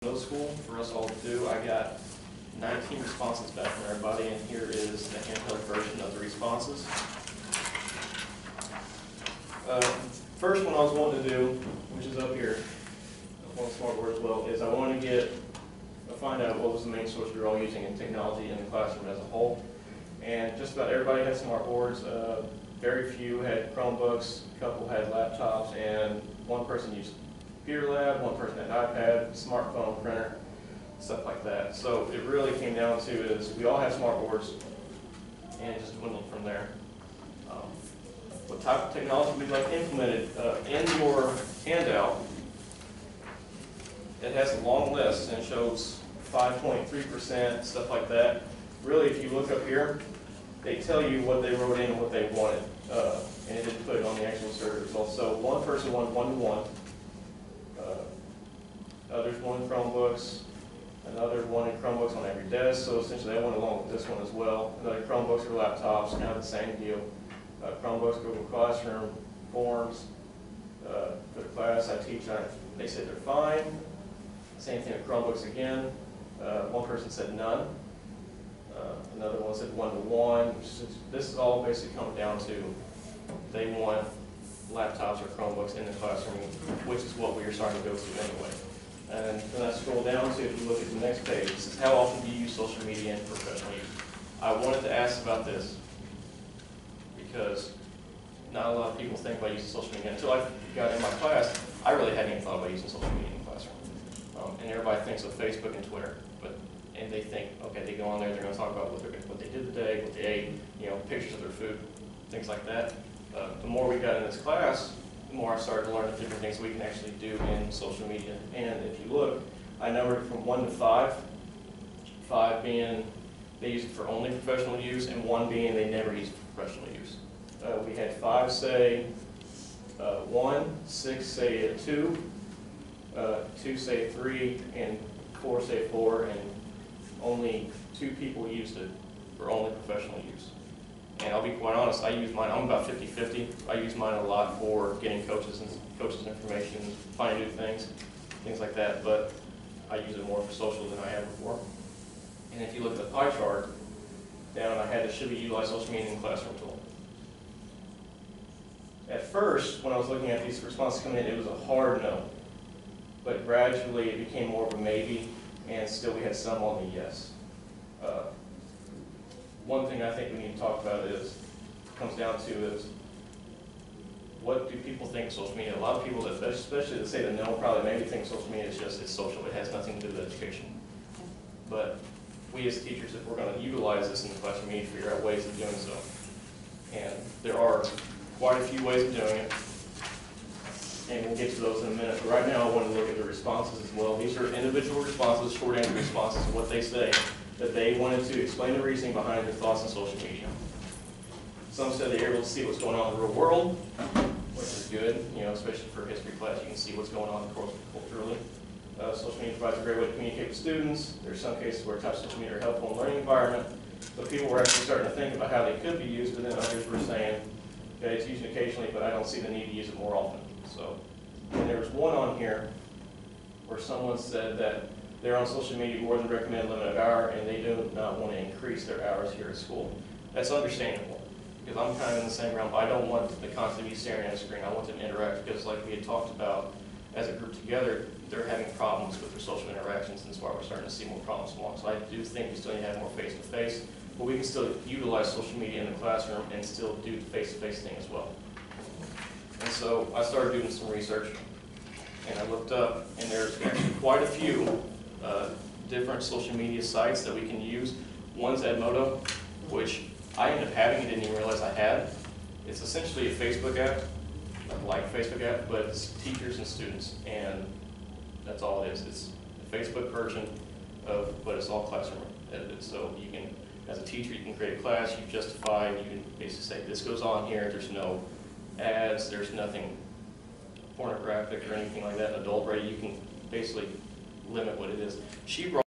middle school for us all to do. I got 19 responses back from everybody, and here is the handheld version of the responses. First one I was wanting to do, which is up here, on SmartBoard as well, is I wanted to find out what was the main source we were all using in technology in the classroom as a whole. And just about everybody had smartboards. Very few had Chromebooks, a couple had laptops, and one person used Computer Lab, one person had an iPad, smartphone, printer, stuff like that. So it really came down to is we all have smartboards, and it just dwindled from there. What type of technology we'd like implemented in your handout, it has a long list and shows 5.3%, stuff like that. Really, if you look up here, they tell you what they wrote in and what they wanted, and it didn't put it on the actual survey results. So one person wanted 1-to-1, others wanted Chromebooks, another wanted Chromebooks on every desk, so essentially they went along with this one as well. Another Chromebooks or laptops, kind of the same deal. Chromebooks, Google Classroom, forms, for the class I teach, they said they're fine. Same thing with Chromebooks again. One person said none. Another one said 1-to-1. This is all basically coming down to they want laptops or Chromebooks in the classroom, which is what we are starting to go to anyway. And then I scroll down to, if you look at the next page, it says, how often do you use social media in professional use? I wanted to ask about this because not a lot of people think about using social media. Until I got in my class, I really hadn't even thought about using social media in the classroom. And everybody thinks of Facebook and Twitter, and they think, okay, they go on there, they're going to talk about what they did today, what they ate, pictures of their food, things like that. The more we got in this class, the more I started to learn the different things we can actually do in social media. And if you look, I numbered from 1 to 5, 5 being they use it for only professional use, and 1 being they never use it for professional use. We had 5 say 1, 6 say 2, 2 say 3, and 4 say 4, and only 2 people used it for only professional use. And I'll be quite honest, I use mine, I'm about 50-50. I use mine a lot for getting coaches information, finding new things like that, but I use it more for social than I have before. And if you look at the pie chart down, I had should we utilize social media in the classroom tool. At first, when I was looking at these responses coming in, it was a hard no. But gradually it became more of a maybe, and still we had some on the yes. One thing I think we need to talk about comes down to is, what do people think of social media? A lot of people, especially that say the no, probably maybe think social media is just, it's social, it has nothing to do with education. But we as teachers, if we're going to utilize this in the classroom, we need to figure out ways of doing so. And there are quite a few ways of doing it, and we'll get to those in a minute. But right now I want to look at the responses as well. These are individual responses, short answer responses, of what they say, that they wanted to explain the reasoning behind their thoughts on social media. Some said they were able to see what's going on in the real world, which is good, especially for history class, you can see what's going on culturally. Social media provides a great way to communicate with students. There's some cases where types of social media are helpful in learning environment, but people were actually starting to think about how they could be used, but then others were saying, okay, it's used occasionally, but I don't see the need to use it more often. So, and there was one on here where someone said that they're on social media more than recommended limit of hour, and they do not want to increase their hours here at school. That's understandable, because I'm kind of in the same realm. I don't want the constantly be staring at a screen. I want them to interact, because like we had talked about as a group together, they're having problems with their social interactions, and that's why we're starting to see more problems along. So I do think we still need to have more face-to-face, but we can still utilize social media in the classroom and still do the face-to-face thing as well. And so I started doing some research, and I looked up, and there's actually quite a few different social media sites that we can use. One's Edmodo, which I ended up having and didn't even realize I had. It's essentially a Facebook app, like a Facebook app, but it's teachers and students, and that's all it is. It's a Facebook version but it's all classroom edited. So you can, as a teacher, you can create a class, you justify, you can basically say this goes on here, there's no ads, there's nothing pornographic or anything like that, adult ready. You can basically limit what it is. She brought